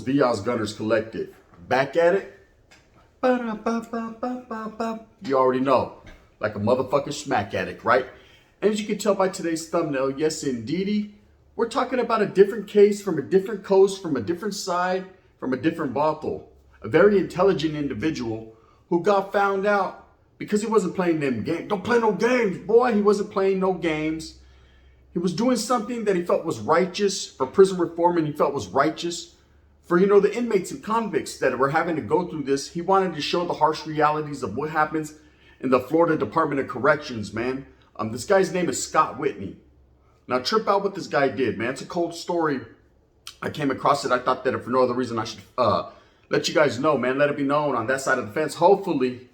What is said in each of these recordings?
Diaz Gunners Collective. Back at it. Ba-da-ba-ba-ba-ba-ba. You already know. Like a motherfucking smack addict, right? And as you can tell by today's thumbnail, yes indeedy, we're talking about a different case from a different coast, from a different side, from a different brothel. A very intelligent individual who got found out because he wasn't playing them games. Don't play no games, boy. He wasn't playing no games. He was doing something that he felt was righteous for prison reform, and he felt was righteous for, the inmates and convicts that were having to go through this. He wanted to show the harsh realities of what happens in the Florida Department of Corrections, man. This guy's name is Scott Whitney. Now, trip out what this guy did, man. It's a cold story. I came across it. I thought that if for no other reason, I should let you guys know, man. Let it be known on that side of the fence. Hopefully,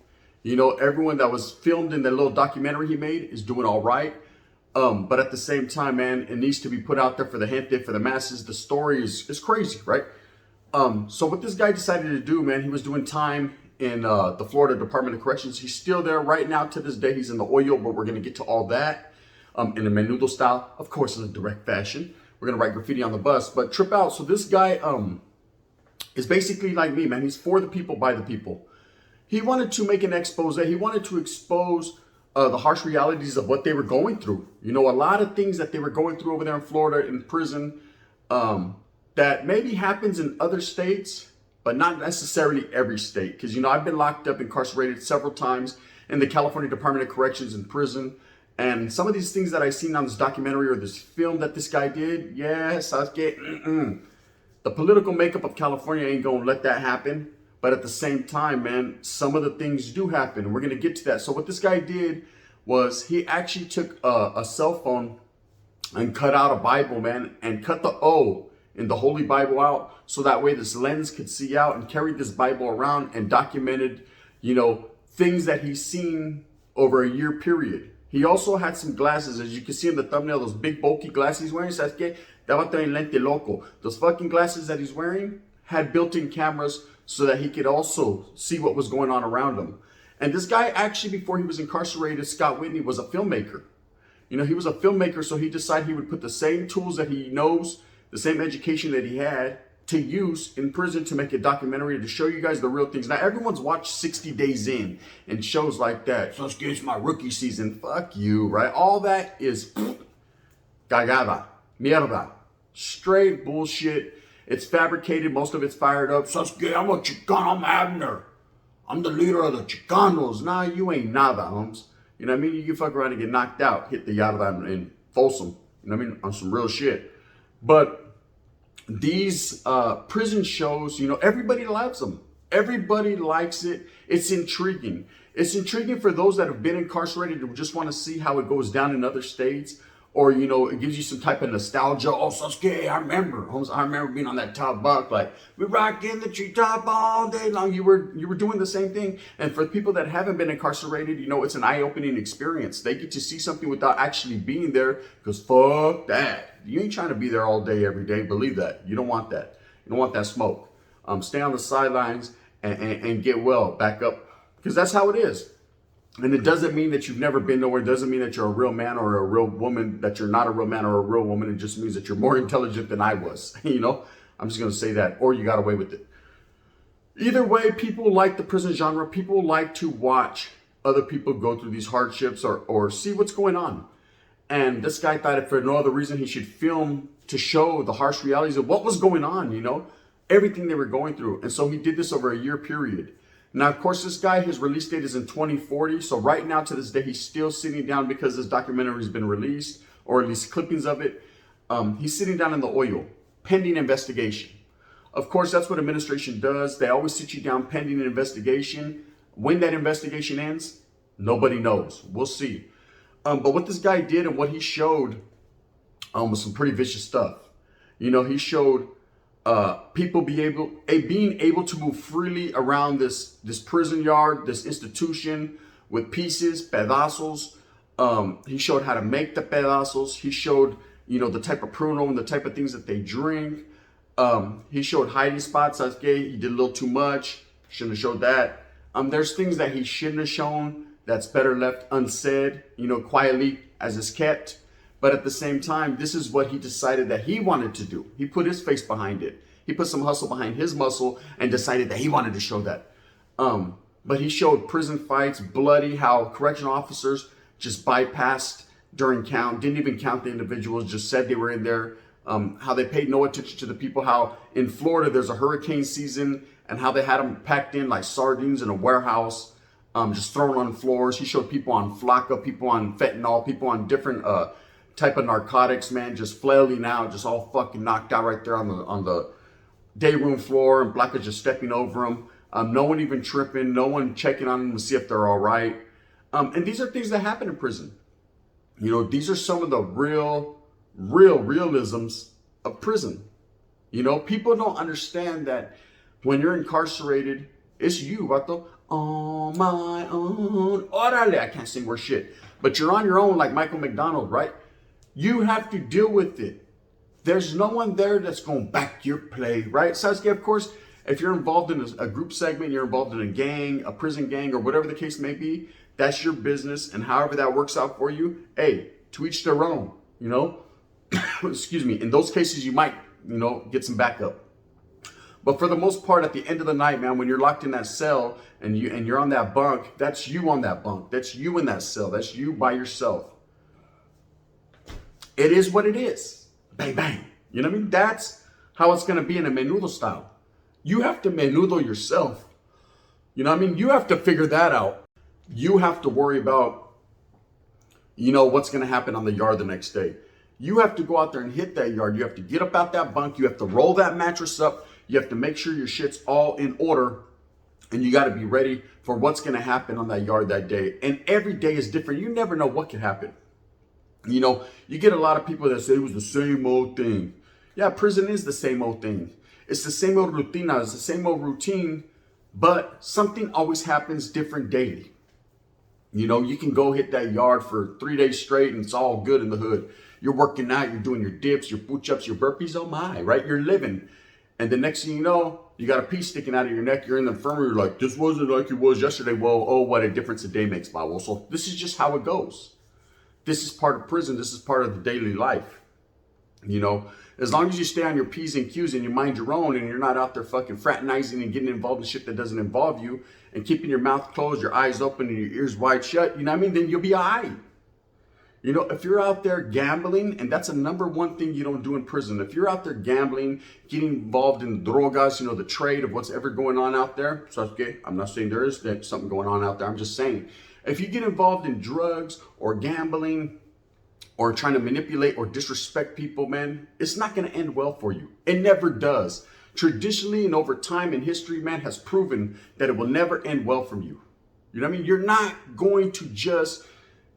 everyone that was filmed in that little documentary he made is doing all right. But at the same time, man, it needs to be put out there for the gente, for the masses. The story is crazy, right? So what this guy decided to do, man, he was doing time in the Florida Department of Corrections. He's still there right now to this day. He's in the oil, but we're going to get to all that in a menudo style, of course, in a direct fashion. We're going to write graffiti on the bus, but trip out. So this guy is basically like me, man. He's for the people, by the people. He wanted to make an expose. He wanted to expose the harsh realities of what they were going through. A lot of things that they were going through over there in Florida in prison that maybe happens in other states, but not necessarily every state. Because, I've been locked up, incarcerated several times in the California Department of Corrections in prison. And some of these things that I've seen on this documentary or this film that this guy did, yes, the political makeup of California ain't going to let that happen. But at the same time, man, some of the things do happen. And we're going to get to that. So what this guy did was he actually took a cell phone and cut out a Bible, man, and cut the O in the Holy Bible out. So that way this lens could see out, and carried this Bible around and documented, things that he's seen over a year period. He also had some glasses, as you can see in the thumbnail, those big bulky glasses he's wearing. ¿Sabes qué? Dábate en lente loco. Those fucking glasses that he's wearing had built-in cameras so that he could also see what was going on around him. And this guy actually, before he was incarcerated, Scott Whitney, was a filmmaker. He was a filmmaker, so he decided he would put the same tools that he knows, the same education that he had, to use in prison to make a documentary to show you guys the real things. Now, everyone's watched 60 Days In and shows like that. So it's my rookie season. Fuck you, right? All that is cagada, mierda, straight bullshit. It's fabricated. Most of it's fired up. Sasuke, I'm a Chicano. I'm Abner. I'm the leader of the Chicanos. Nah, you ain't nada, homes. You know what I mean? You can fuck around and get knocked out. Hit the yada and Folsom. You know what I mean? On some real shit. But these prison shows, everybody loves them. Everybody likes it. It's intriguing. It's intriguing for those that have been incarcerated and just want to see how it goes down in other states. Or, it gives you some type of nostalgia. Oh, Sasuke, I remember being on that top bunk. Like, we rock in the treetop all day long. You were doing the same thing. And for people that haven't been incarcerated, it's an eye-opening experience. They get to see something without actually being there. Because fuck that. You ain't trying to be there all day, every day. Believe that. You don't want that. You don't want that smoke. Stay on the sidelines and get well. Back up. Because that's how it is. And it doesn't mean that you've never been nowhere. It doesn't mean that you're a real man or a real woman, that you're not a real man or a real woman. It just means that you're more intelligent than I was. I'm just going to say that. Or you got away with it. Either way, people like the prison genre. People like to watch other people go through these hardships or see what's going on. And this guy thought, if for no other reason, he should film to show the harsh realities of what was going on, everything they were going through. And so he did this over a year period. Now, of course, this guy, his release date is in 2040. So right now, to this day, he's still sitting down because this documentary has been released, or at least clippings of it. He's sitting down in the oil, pending investigation. Of course, that's what administration does. They always sit you down pending an investigation. When that investigation ends, nobody knows. We'll see. But what this guy did and what he showed was some pretty vicious stuff. He showed people being able to move freely around this prison yard, this institution, with pieces, pedazos. He showed how to make the pedazos. He showed, the type of pruno and the type of things that they drink. He showed hiding spots. That's gay. He did a little too much. Shouldn't have showed that. There's things that he shouldn't have shown that's better left unsaid, quietly as is kept. But at the same time, this is what he decided that he wanted to do. He put his face behind it. He put some hustle behind his muscle and decided that he wanted to show that. But he showed prison fights, bloody, how correctional officers just bypassed during count, didn't even count the individuals, just said they were in there. How they paid no attention to the people, how in Florida there's a hurricane season, and how they had them packed in like sardines in a warehouse, just thrown on floors. He showed people on flakka, people on fentanyl, people on different type of narcotics, man, just flailing out, just all fucking knocked out right there on the day room floor, and Black was just stepping over them. No one even tripping, no one checking on them to see if they're all right. And these are things that happen in prison. You know, these are some of the realisms of prison. You know, people don't understand that when you're incarcerated, it's you, vato, on my own. Orale, I can't sing worth shit. But you're on your own like Michael McDonald, right? You have to deal with it. There's no one there that's going to back your play, right? Sasuke, of course, if you're involved in a group segment, you're involved in a gang, a prison gang, or whatever the case may be, that's your business. And however that works out for you, hey, to each their own, you know? Excuse me. In those cases, you might, you know, get some backup. But for the most part, at the end of the night, man, when you're locked in that cell and you're on that bunk, that's you on that bunk. That's you in that cell. That's you by yourself. It is what it is. Bang, bang. You know what I mean? That's how it's going to be in a menudo style. You have to menudo yourself. You know what I mean? You have to figure that out. You have to worry about, you know, what's going to happen on the yard the next day. You have to go out there and hit that yard. You have to get up out that bunk. You have to roll that mattress up. You have to make sure your shit's all in order. And you got to be ready for what's going to happen on that yard that day. And every day is different. You never know what can happen. You know, you get a lot of people that say it was the same old thing. Yeah, prison is the same old thing. It's the same old rutina. It's the same old routine. But something always happens different daily. You know, you can go hit that yard for 3 days straight and it's all good in the hood. You're working out, you're doing your dips, your push-ups, your burpees, oh my, right? You're living. And the next thing you know, you got a piece sticking out of your neck. You're in the infirmary. You're like, this wasn't like it was yesterday. Well, oh, what a difference a day makes, Bob. Well, so this is just how it goes. This is part of prison. This is part of the daily life. You know, as long as you stay on your P's and Q's and you mind your own and you're not out there fucking fraternizing and getting involved in shit that doesn't involve you and keeping your mouth closed, your eyes open and your ears wide shut, you know what I mean? Then you'll be all right. You know, if you're out there gambling, and that's a number one thing you don't do in prison. If you're out there gambling, getting involved in drogas, you know, the trade of what's ever going on out there. So, okay, I'm not saying there is something going on out there. I'm just saying, if you get involved in drugs or gambling or trying to manipulate or disrespect people, man, it's not going to end well for you. It never does. Traditionally and over time in history, man, has proven that it will never end well for you. You know what I mean? You're not going to just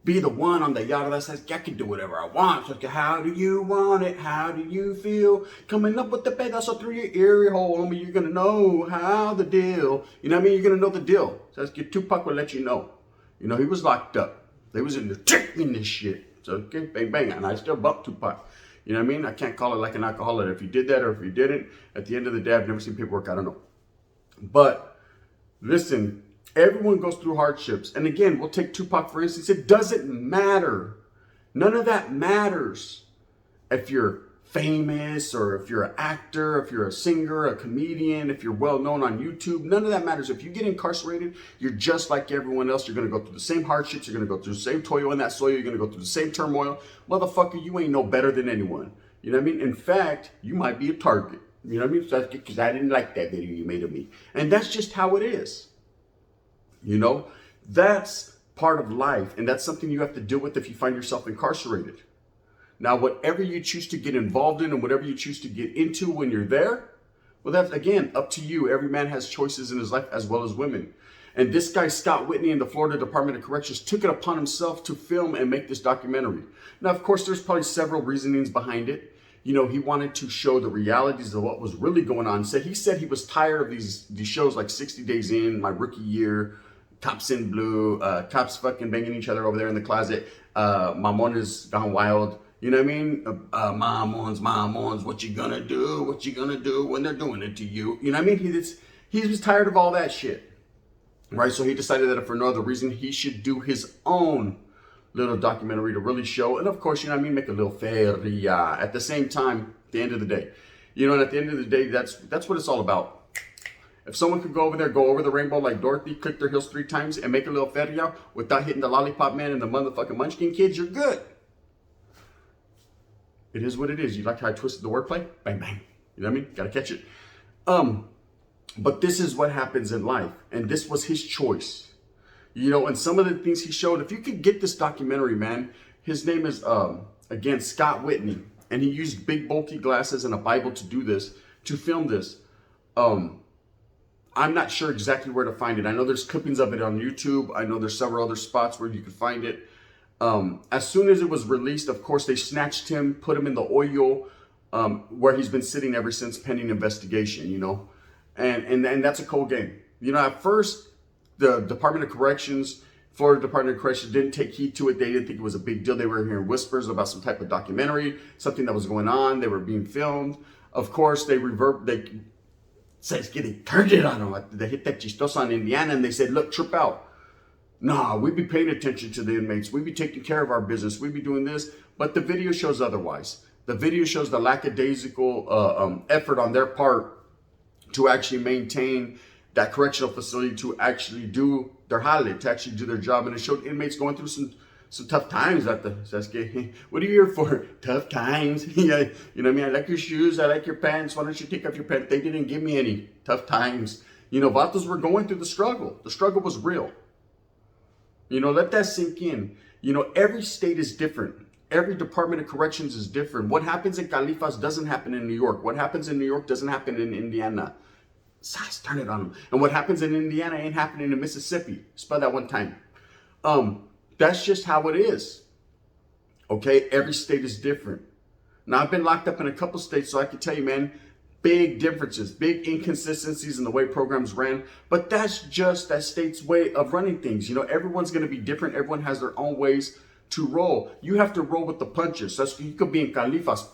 be the one on the yard that says, I can do whatever I want. So, how do you want it? How do you feel? Coming up with the pedazo through your ear hole, homie, you're going to know how the deal. You know what I mean? You're going to know the deal. So Tupac will let you know. You know, he was locked up. They was in the taking this shit. So, okay, bang, bang. And I still bump Tupac. You know what I mean? I can't call it like an alcoholic. If you did that or if you didn't, at the end of the day, I've never seen paperwork. I don't know. But listen, everyone goes through hardships. And again, we'll take Tupac for instance. It doesn't matter. None of that matters. If you're famous or if you're an actor, if you're a singer, a comedian, if you're well known on YouTube, none of that matters. If you get incarcerated, you're just like everyone else. You're going to go through the same hardships. You're going to go through the same toil in that soil. You're going to go through the same turmoil. Motherfucker, you ain't no better than anyone. You know what I mean? In fact, you might be a target. You know what I mean? So because I didn't like that video you made of me. And that's just how it is. You know, that's part of life. And that's something you have to deal with if you find yourself incarcerated. Now, whatever you choose to get involved in and whatever you choose to get into when you're there, well, that's, again, up to you. Every man has choices in his life as well as women. And this guy, Scott Whitney, in the Florida Department of Corrections, took it upon himself to film and make this documentary. Now, of course, there's probably several reasonings behind it. You know, he wanted to show the realities of what was really going on. So he said he was tired of these shows like 60 Days In, My Rookie Year, Cops in Blue, cops fucking banging each other over there in the closet, Mamona's Gone Wild. You know what I mean? Mamons, what you gonna do? What you gonna do when they're doing it to you? You know what I mean? He was tired of all that shit, right? So he decided that for no other reason, he should do his own little documentary to really show, and of course, you know what I mean, make a little feria. At the same time, at the end of the day, You know, and at the end of the day, that's what it's all about. If someone could go over there, go over the rainbow like Dorothy, click their heels 3 times, and make a little feria without hitting the lollipop man and the motherfucking munchkin kids, you're good. It is what it is. You like how I twisted the wordplay? Bang, bang. You know what I mean? Gotta catch it. But this is what happens in life. And this was his choice. You know, and some of the things he showed, if you could get this documentary, man, his name is, again, Scott Whitney. And he used big bulky glasses and a Bible to do this, to film this. I'm not sure exactly where to find it. I know there's clippings of it on YouTube. I know there's several other spots where you can find it. As soon as it was released, of course, they snatched him, put him in the oil, where he's been sitting ever since pending investigation, you know. And that's a cold game. You know, at first, the Department of Corrections, Florida Department of Corrections didn't take heed to it. They didn't think it was a big deal. They were hearing whispers about some type of documentary, something that was going on. They were being filmed. Of course, they turned it on them. They hit that chistosa in Indiana and they said, look, trip out. Nah, we be paying attention to the inmates. We be taking care of our business. We be doing this. But the video shows otherwise. The video shows the lackadaisical effort on their part to actually maintain that correctional facility, to actually do their holiday, to actually do their job. And it showed inmates going through some tough times at the Sasuke. What are you here for? Tough times. Yeah, you know what I mean? I like your shoes. I like your pants. Why don't you take off your pants? They didn't give me any. Tough times. You know, vatos were going through the struggle. The struggle was real. You know, let that sink in. You know, every state is different. Every Department of Corrections is different. What happens in Califas doesn't happen in New York. What happens in New York doesn't happen in Indiana. Turn it on them. And what happens in Indiana ain't happening in Mississippi. Spell that one time. That's just how it is. Okay? Every state is different. Now, I've been locked up in a couple states, so I can tell you, man, big differences, big inconsistencies in the way programs ran. But that's just that state's way of running things. You know, everyone's going to be different. Everyone has their own ways to roll. You have to roll with the punches. So you could be in Califas,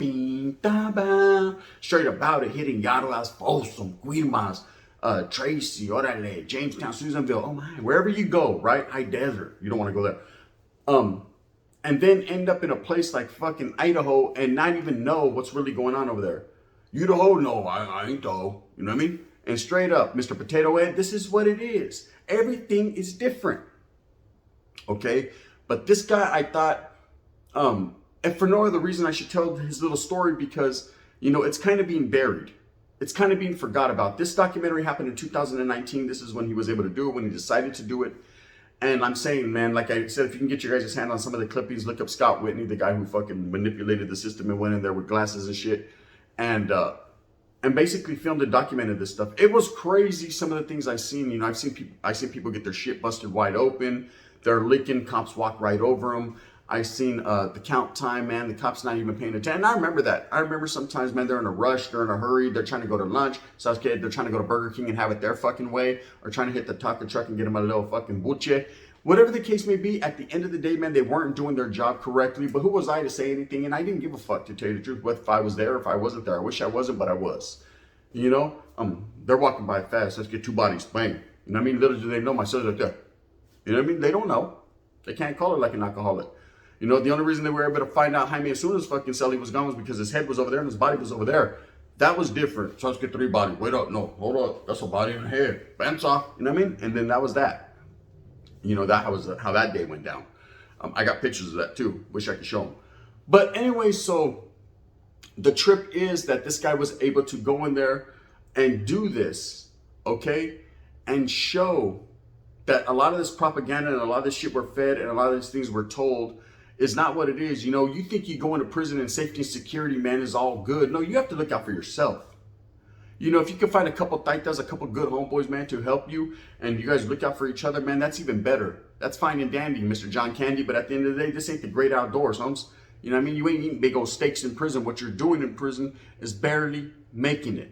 straight about it, hitting Yarlas, Folsom, Guilmas, Tracy, Orale, Jamestown, Susanville, oh my, wherever you go, right? High desert. You don't want to go there. And then end up in a place like fucking Idaho and not even know what's really going on over there. Idaho? No, I ain't though. You know what I mean? And straight up, Mr. Potato Head, this is what it is. Everything is different. Okay? But this guy, I thought, and for no other reason, I should tell his little story because, you know, it's kind of being buried. It's kind of being forgot about. This documentary happened in 2019. This is when he was able to do it, when he decided to do it. And I'm saying, man, like I said, if you can get your guys' hand on some of the clippings, look up Scott Whitney, the guy who fucking manipulated the system and went in there with glasses and shit. And basically filmed and documented this stuff. It was crazy, some of the things I've seen. You know, I've seen people get their shit busted wide open. They're leaking, cops walk right over them. I've seen the count time, man, the cops not even paying attention. And I remember that. I remember sometimes, man, they're in a rush, they're in a hurry, they're trying to go to lunch. So they're trying to go to Burger King and have it their fucking way, or trying to hit the taco truck and get them a little fucking buche. Whatever the case may be, at the end of the day, man, they weren't doing their job correctly. But who was I to say anything? And I didn't give a fuck, to tell you the truth, if I was there or if I wasn't there. I wish I wasn't, but I was. You know, they're walking by fast. Let's get 2 bodies, bang. You know what I mean? Little do they know my son's right there. You know what I mean? They don't know. They can't call it like an alcoholic. You know, the only reason they were able to find out Jaime as soon as fucking Sally was gone was because his head was over there and his body was over there. That was different. So let's get 3 bodies. Wait up. No, hold up. That's a body and a head. Pants off. You know what I mean? And then that was that. You know, that was how that day went down. I got pictures of that too. Wish I could show them. But anyway, so the trip is that this guy was able to go in there and do this, okay? And show that a lot of this propaganda and a lot of this shit we're fed and a lot of these things we're told is not what it is. You know, you think you go into prison and safety and security, man, is all good. No, you have to look out for yourself. You know, if you can find a couple taitas, a couple good homeboys, man, to help you, and you guys look out for each other, man, that's even better. That's fine and dandy, Mr. John Candy, but at the end of the day, this ain't the great outdoors, homes. You know what I mean? You ain't eating big old steaks in prison. What you're doing in prison is barely making it.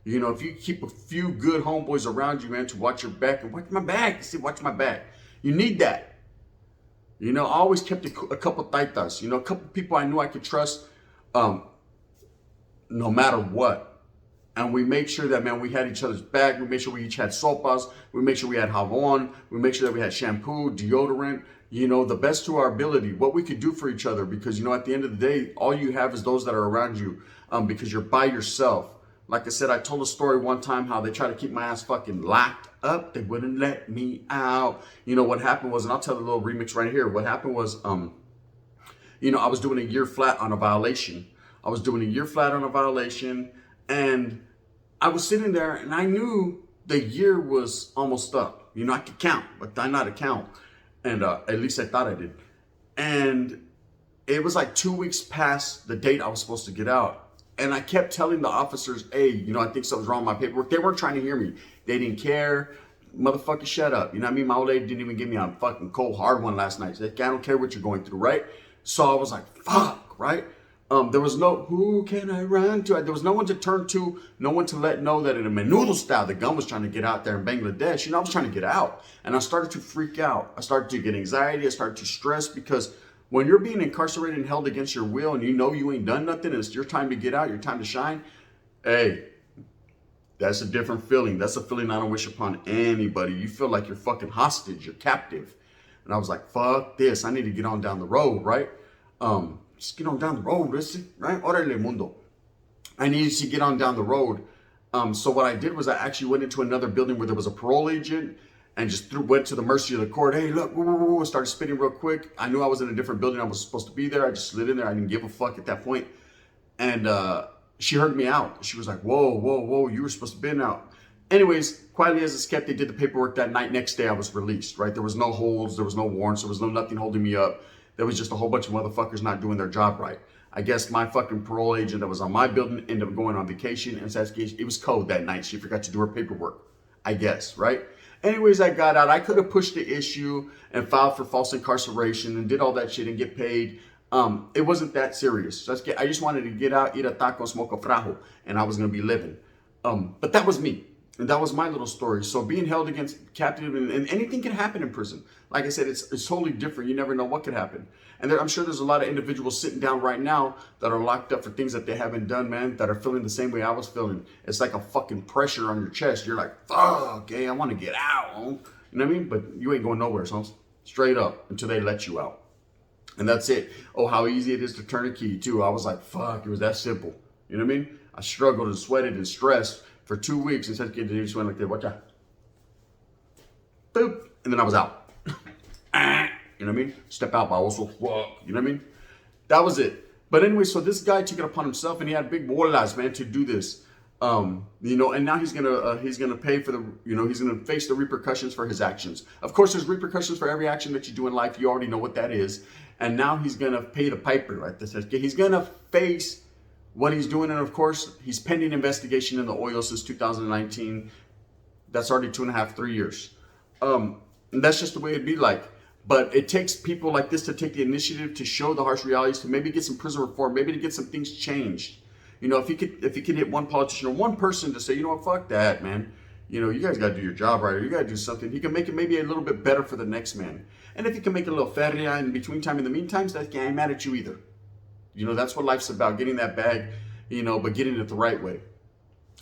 You know, if you keep a few good homeboys around you, man, to watch your back, and watch my back, see, watch my back. You need that. You know, I always kept a couple taitas, you know, a couple people I knew I could trust, no matter what. And we made sure that, man, we had each other's back. We made sure we each had sopas. We made sure we had jabon. We made sure that we had shampoo, deodorant. the best to our ability, what we could do for each other. Because, at the end of the day, all you have is those that are around you, because you're by yourself. Like I said, I told a story one time how they tried to keep my ass fucking locked up. They wouldn't let me out. What happened was, and I'll tell a little remix right here. What happened was, I was doing a year flat on a violation. And I was sitting there and I knew the year was almost up. I could count, but I not to count. And at least I thought I did. And it was like 2 weeks past the date I was supposed to get out. And I kept telling the officers, hey, I think something's wrong with my paperwork. They weren't trying to hear me. They didn't care. Motherfucker, shut up. You know what I mean? My old lady didn't even give me a fucking cold hard one last night. She said, I don't care what you're going through, right? So I was like, fuck, right? There was who can I run to? There was no one to turn to, no one to let know that in a menudo style, the gun was trying to get out there in Bangladesh. I was trying to get out. And I started to freak out. I started to get anxiety. I started to stress because when you're being incarcerated and held against your will and you ain't done nothing and it's your time to get out, your time to shine, hey, that's a different feeling. That's a feeling I don't wish upon anybody. You feel like you're fucking hostage. You're captive. And I was like, fuck this. I need to get on down the road, right? Just get on down the road, listen, right? Orale mundo. I needed to get on down the road. So what I did was I actually went into another building where there was a parole agent and just went to the mercy of the court. Hey, look, started spitting real quick. I knew I was in a different building. I was supposed to be there. I just slid in there. I didn't give a fuck at that point. And she heard me out. She was like, whoa, you were supposed to be out. Anyways, quietly as it's kept, they did the paperwork that night. Next day, I was released, right? There was no holds. There was no warrants. There was nothing holding me up. There was just a whole bunch of motherfuckers not doing their job right. I guess my fucking parole agent that was on my building ended up going on vacation. And it was code that night. She forgot to do her paperwork, I guess, right? Anyways, I got out. I could have pushed the issue and filed for false incarceration and did all that shit and get paid. It wasn't that serious. I just wanted to get out, eat a taco, smoke a frajo, and I was going to be living. But that was me. And that was my little story. So being held against captive and anything can happen in prison. Like I said, it's totally different. You never know what could happen. And I'm sure there's a lot of individuals sitting down right now that are locked up for things that they haven't done, man, that are feeling the same way I was feeling. It's like a fucking pressure on your chest. You're like, fuck, hey, I want to get out. You know what I mean? But you ain't going nowhere, son. Straight up until they let you out. And that's it. Oh, how easy it is to turn a key, too. I was like, fuck, it was that simple. You know what I mean? I struggled and sweated and stressed for 2 weeks and said, "Kid, just went like this. Watch out." Boop. And then I was out. You know what I mean? Step out, but also fuck. You know what I mean? That was it. But anyway, so this guy took it upon himself and he had big bolas, man, to do this. And now he's gonna pay for the, he's gonna face the repercussions for his actions. Of course, there's repercussions for every action that you do in life. You already know what that is. And now he's gonna pay the piper, right? He's gonna face what he's doing, and of course, he's pending investigation in the oil since 2019. That's already 2.5, 3 years. And that's just the way it'd be like. But it takes people like this to take the initiative to show the harsh realities, to maybe get some prison reform, maybe to get some things changed. If he could hit one politician or one person to say, you know what, fuck that, man. You guys got to do your job right, or you got to do something. He can make it maybe a little bit better for the next man. And if he can make it a little feria in between time, in the meantime, I ain't mad at you either. That's what life's about, getting that bag, but getting it the right way.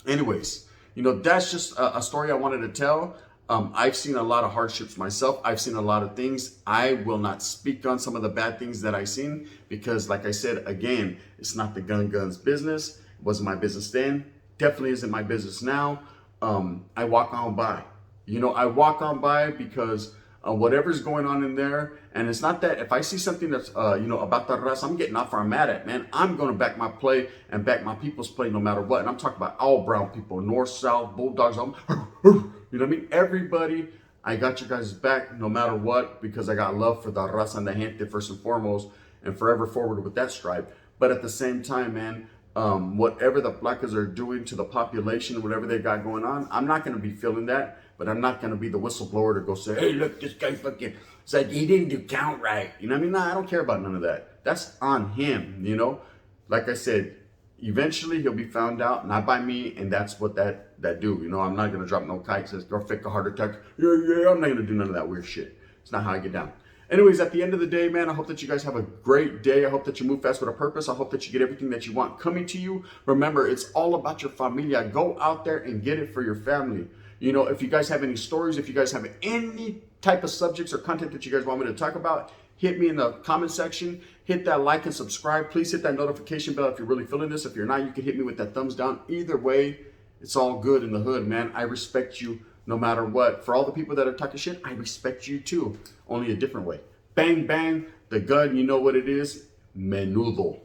Anyways, that's just a story I wanted to tell. I've seen a lot of hardships myself. I've seen a lot of things. I will not speak on some of the bad things that I've seen because, like I said, again, it's not the gun's business. It wasn't my business then. Definitely isn't my business now. I walk on by. I walk on by because whatever's going on in there, and it's not that if I see something that's about the raza I'm getting off or I'm mad at, man, I'm going to back my play and back my people's play no matter what. And I'm talking about all brown people, north, south, bulldogs, you know what I mean? Everybody, I got you guys back no matter what, because I got love for the raza and the gente first and foremost, and forever forward with that stripe. But at the same time, man, whatever the placas are doing to the population, whatever they got going on, I'm not going to be feeling that. But I'm not going to be the whistleblower to go say, hey, look, this guy fucking said he didn't do count right. You know what I mean? Nah, I don't care about none of that. That's on him, Like I said, eventually he'll be found out, not by me, and that's what that do. I'm not going to drop no kite, says, go fake a heart attack. Yeah, I'm not going to do none of that weird shit. It's not how I get down. Anyways, at the end of the day, man, I hope that you guys have a great day. I hope that you move fast with a purpose. I hope that you get everything that you want coming to you. Remember, it's all about your familia. Go out there and get it for your family. You know, if you guys have any stories, if you guys have any type of subjects or content that you guys want me to talk about, hit me in the comment section. Hit that like and subscribe. Please hit that notification bell if you're really feeling this. If you're not, you can hit me with that thumbs down. Either way, it's all good in the hood, man. I respect you no matter what. For all the people that are talking shit, I respect you too. Only a different way. Bang, bang. The gun, you know what it is. Menudo.